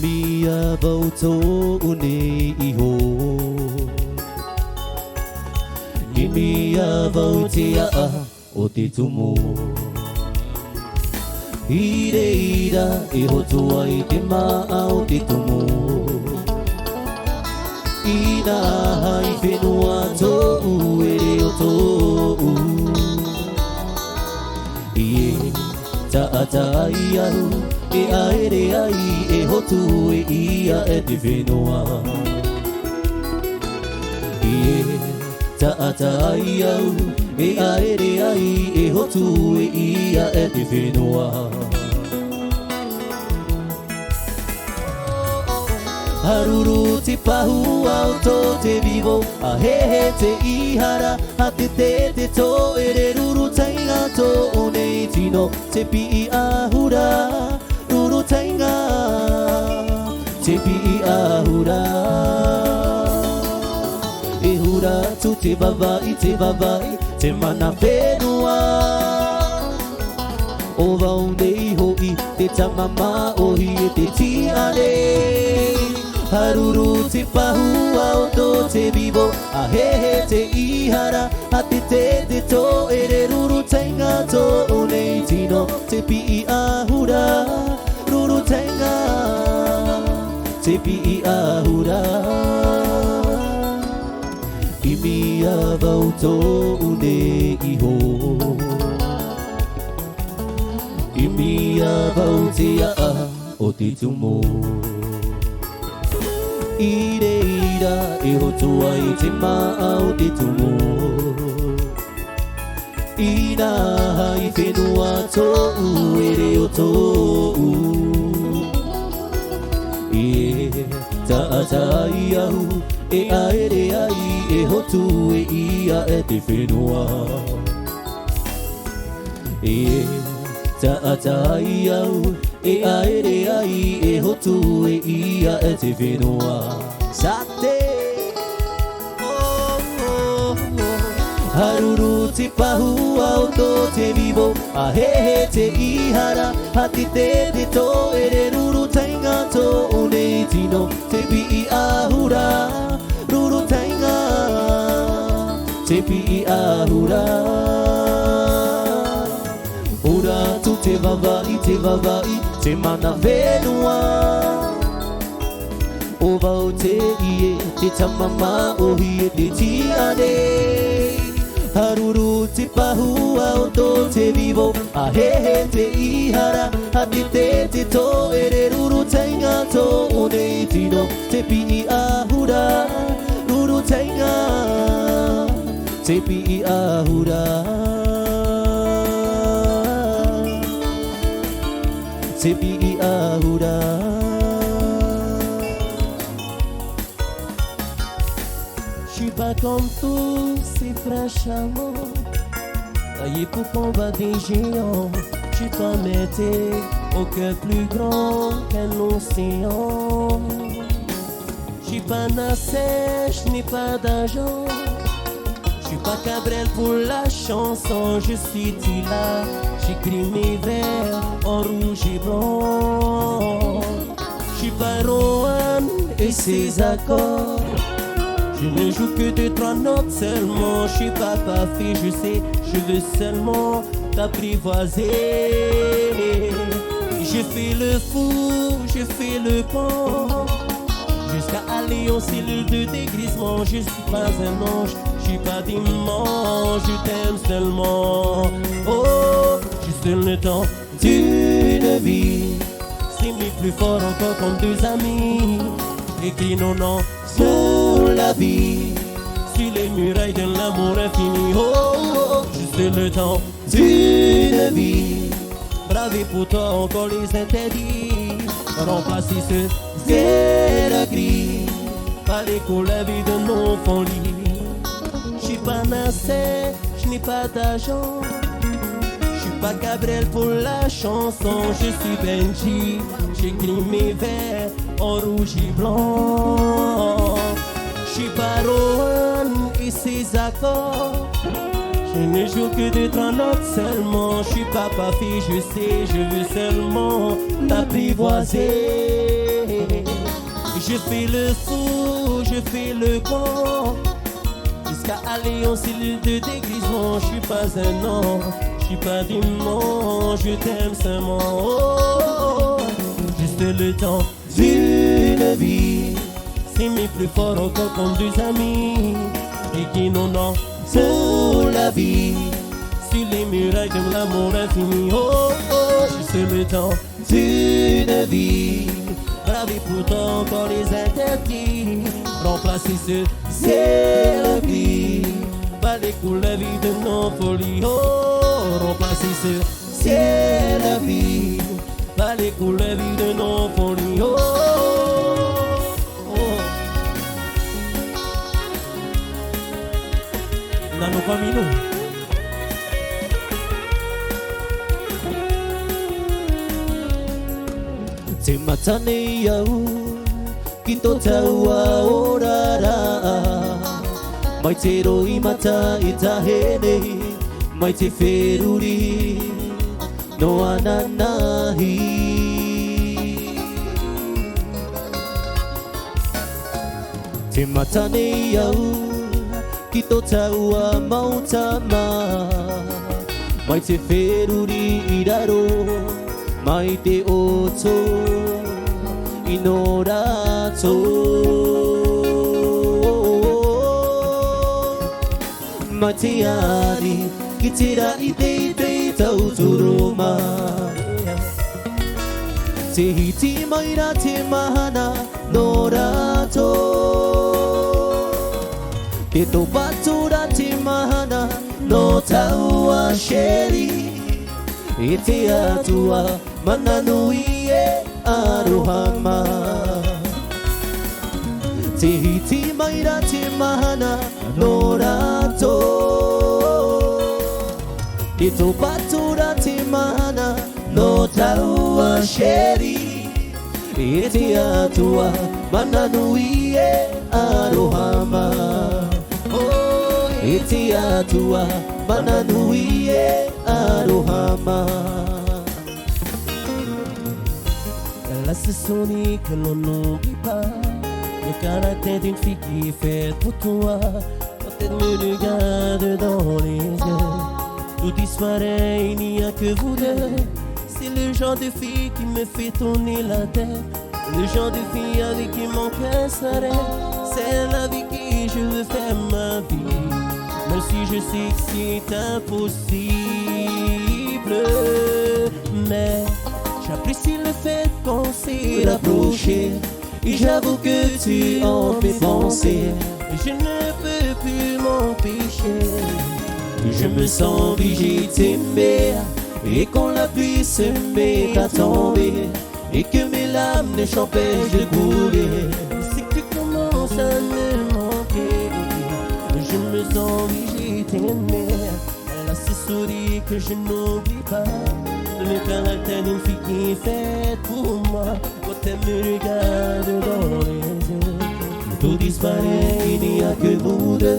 Imia bauto une iho Imia bautia o te tumu Ire ira e hotua I te maa o te tumu Ina hai whenua tōu ere o tōu Ie taata I au E aere ai e hotu e ia e te whenua Ie taata ai au E aere ai e hotu e ia e te whenua Haruru te pahu au tō te vivo A hehe te ihara A te te tō e re ruru tainga tō o nei tino Te pi I ahura Ruru tainga Te pi I ahura E hura tu te vavai Te mana whenua O wau nei hoi Te tamama ohi e te tiane Haruru te pahu au tō te vivo A hehe te ihara A te te tō e re ruru tainga tō o nei tino Te pi I ahura Ruru tainga Te pi I ahura Imia vau tō une iho Imia vau te a o te tumu Ire ira e hotua I te maa o te tumu Ina hai whenua tōu ere o tōu Ie taata I au E aere ai e hotu e ia e te whenua Ie taata I au E aere ai e hotu e ia e te whenua Sate Haruru te pahu au tō te vivo A hehe te ihara A te te tō e re ruru tainga tō o nei tino Te pi I ahura Ruru tainga Te pi I ahura Ora tu te vavai Te mana whenua O wau te ie Te tamama ohi e te tiane Haruru te pahu au tō te vivo A hehe te ihara A te te tō e re ruru tainga tō o nei tino Te pi I ahura Ruru tainga Te pi I ahura Te pi I ahura J'suis pas comme tous ces fraîchement taillé pour combattre des géants. J'suis comme été au cœur plus grand qu'un océan. J'suis pas nassé, j'n'ai pas d'argent. J'suis pas Cabrel pour la chanson. Je suis Tila, j'écris mes vers en rouge et blanc. J'suis pas Rohan et ses accords. Je ne joue que 2-3 notes seulement. Je suis pas parfait, je sais. Je veux seulement t'apprivoiser. Je fais le fou, je fais le con, jusqu'à aller en cellule de dégrisement. Je suis pas un ange, je suis pas dimanche. Je t'aime seulement. Oh, juste le temps d'une vie. S'aimer plus fort encore comme deux amis. Écris nos noms pour la vie sur les murailles de l'amour infini. Oh, oh, juste le temps d'une vie. Braver pour toi encore les interdits. Remplacer ce ciel gris par les couleurs de nos folies. J'suis pas nassé, j'n'ai pas d'argent. J'suis pas Cabrel pour la chanson. Je suis Benji, j'écris mes vers en rouge et blanc. J'suis pas Rohan et ses accords. Je ne joue que 2-3 notes seulement. J'suis pas parfait, je sais, je veux seulement t'apprivoiser. Je fais le fou, je fais le con, jusqu'à aller en cellule de dégrisement. Je suis pas un ange, je suis pas du monde, je t'aime seulement. Oh, juste le temps d'une vie, s'aimer plus fort encore comme deux amis, et qui n'en ont pour la vie, sur les murailles de l'amour infini. Oh, oh, juste le temps d'une vie, braver pourtant encore les interdits, remplacer ce c'est la vie, par les couleurs vies de nos folies. Oh, remplacer ce c'est la vie, par les couleurs vies de nos folies. Oh, oh. Dans nos familles, nous. Te matane yau, kito taua orara. Mai te roi mata I tahene, mai te wheruri, no ananahi. Te matane yau, kito taua mautama, mai te wheruri I raro, mai te oto I no rato. Mai te ani ki te rai te tauturoma, te hiti mai ra te mahana no rato, te tō patura te mahana no taua sheri, I te atua mananui e arohama, te hiti mai ra te mahana no rato, te tō patura te mahana no taua sheri, I te atua mananui e arohama, I te atua mananui e arohama. La saisonnier que l'on n'oublie pas, le caractère d'une fille qui est faite pour toi. Quand elle me regarde dans les yeux, tout disparaît, il n'y a que vous deux. C'est le genre de fille qui me fait tourner la tête, le genre de fille avec qui mon cœur s'arrête. Celle avec qui je veux faire ma vie, même si je sais que c'est impossible. Mais j'apprécie le fait qu'on s'est rapproché, et j'avoue que tu en fais penser, et je ne peux plus m'empêcher. Je me sens obligé de t'aimer, et quand la pluie se met à tomber, et que mes larmes ne s'empêchent de couler. C'est que tu commences à me manquer, je me sens obligé de t'aimer. Elle a ce sourire que je n'oublie pas, le caractère d'une fille qui est faite pour moi. Quand elle me regarde dans les yeux, Tout disparaît, il n'y a que vous deux.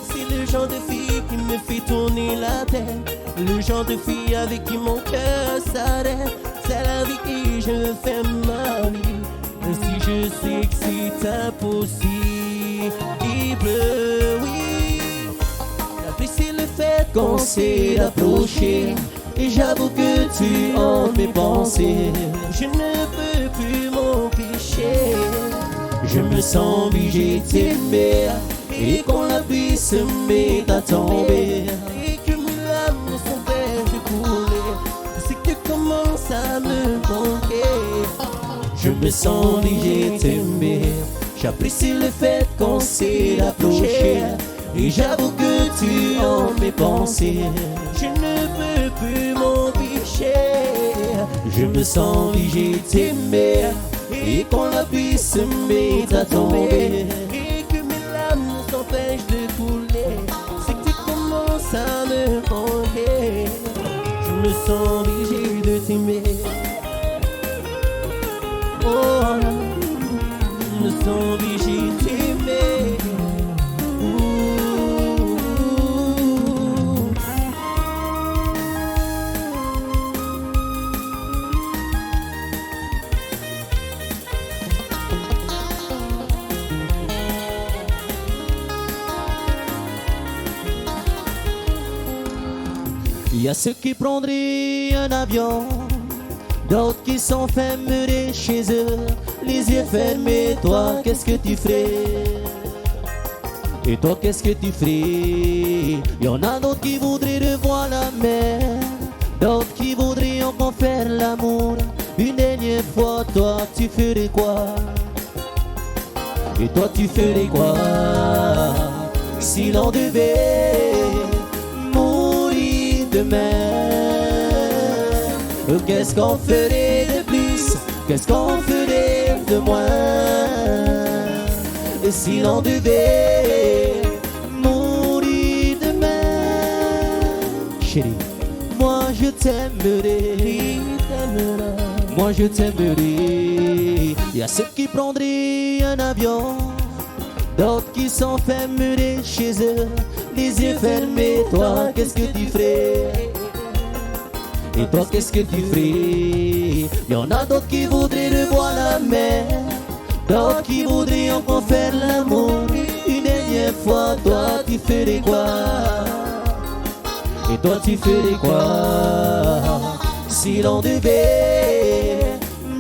c'est le genre de fille qui me fait tourner la tête, le genre de fille avec qui mon cœur s'arrête, celle avec qui je fais ma vie, même si je sais que c'est impossible. Oui, j'apprécie le fait Qu'on s'est rapproché, et j'avoue que tu en fais penser. je ne peux plus m'empêcher. Je me sens obligé de t'aimer, et quand la pluie se met à tomber, Et que mes larmes s'empêchent de couler, c'est que tu commences à me manquer. je me sens obligé de t'aimer. J'apprécie le fait qu'on s'est rapproché, et j'avoue que tu en fais penser. Je ne peux plus m'empêcher. Je me sens obligé de t'aimer, et quand la pluie se met à tomber, Et que mes larmes s'empêchent de couler, c'est que tu commences à me manquer. Je me sens obligé de t'aimer. Oh, je me sens obligé de t'aimer. Ouh. Il y a ceux qui prendraient un avion, d'autres qui s'enfermeraient chez eux, les yeux fermés. Toi, qu'est-ce que tu ferais? Et toi, qu'est-ce que tu ferais? Il y en a d'autres qui voudraient revoir la mer, d'autres qui voudraient encore faire l'amour une dernière fois. Toi, tu ferais quoi? Et toi, tu ferais quoi si l'on devait mourir demain? Qu'est-ce qu'on ferait de plus? Qu'est-ce qu'on ferait de moins? Et si l'on devait mourir demain? Chérie, moi je t'aimerais, moi je t'aimerais. Il y a ceux qui prendraient un avion, d'autres qui s'enfermeraient chez eux, les yeux fermés. Toi, qu'est-ce que tu ferais? Et toi, qu'est-ce que tu ferais? Il y en a d'autres qui voudraient revoir la mer, d'autres qui voudraient encore faire l'amour une dernière fois. Toi, tu ferais quoi? Et toi, tu ferais quoi si l'on devait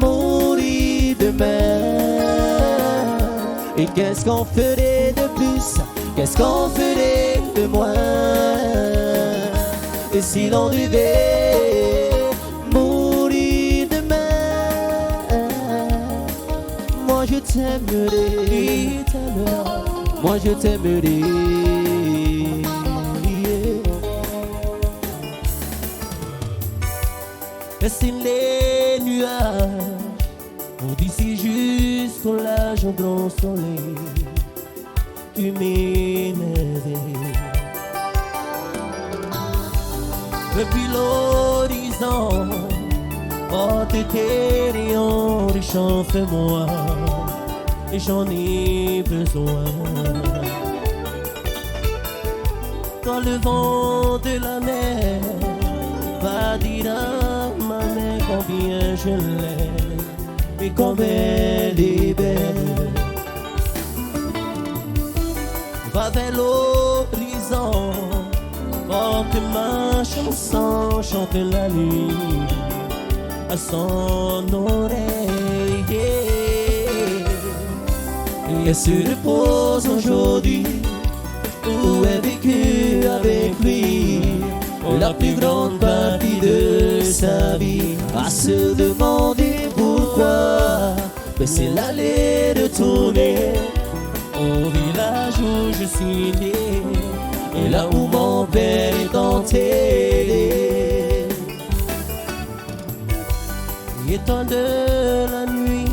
mourir demain? Et qu'est-ce qu'on ferait de plus? Qu'est-ce qu'on ferait de moins? Et si l'on devait mourir demain? Moi je t'aimerais, moi je t'aimerais. Laissez les nuages pour d'ici jusqu'au large au grand soleil. Tu m'émerveilles. Depuis l'horizon, porte tes rayons riches, fais-moi, et j'en ai besoin. Quand le vent de la mer va dire à ma mère combien je l'aime et comme elle est belle. Va vers l'horizon, porte ma chanson, chante la nuit à son oreille. Et elle se repose aujourd'hui où elle vécut avec lui la plus grande partie de sa vie. À se demander pourquoi, mais c'est l'aller retourner au village où je suis né, et là où mon père est enterré. Et temps de la nuit,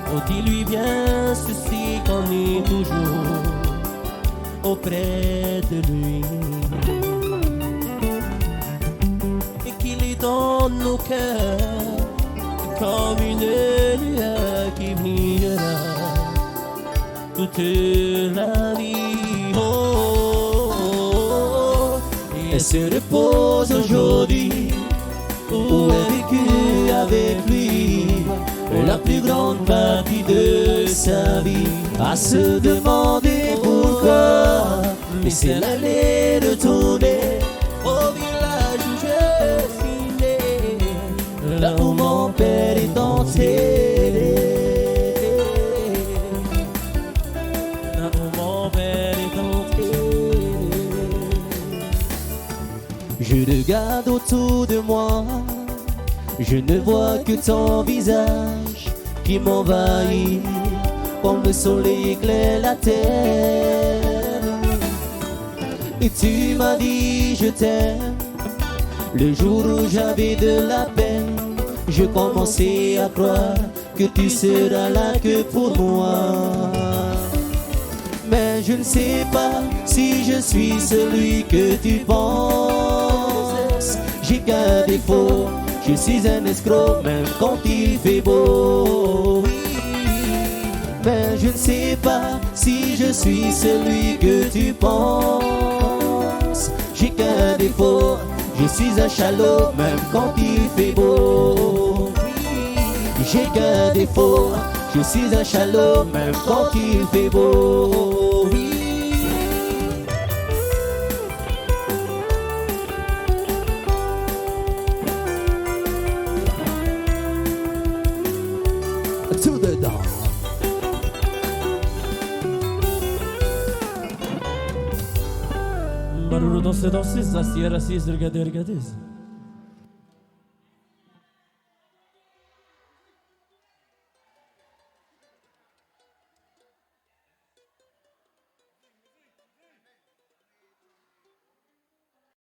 faut-il bien ceci qu'on est toujours auprès de lui, et qu'il est dans nos cœurs comme une lueur qui brillera toute la vie. Oh, oh, oh. Et elle se repose aujourd'hui où elle vécut avec lui la plus grande partie de sa vie. À se demander pourquoi, mais c'est l'aller retourner au village où je suis né, là où mon père est enterré, là où mon père est enterré. Je regarde autour de moi, je ne vois que ton visage qui m'envahit comme le soleil éclaire la terre. Et tu m'as dit je t'aime le jour où j'avais de la peine. Je commençais à croire que tu seras là que pour moi. Mais je ne sais pas si je suis celui que tu penses. J'ai qu'un défaut, je suis un escroc même quand il fait beau. Mais je ne sais pas si je suis celui que tu penses. J'ai qu'un défaut, je suis un chalot même quand il fait beau. J'ai qu'un défaut, je suis un chalot même quand il fait beau. danser, danser, s'assier, assise, regarder, regarder.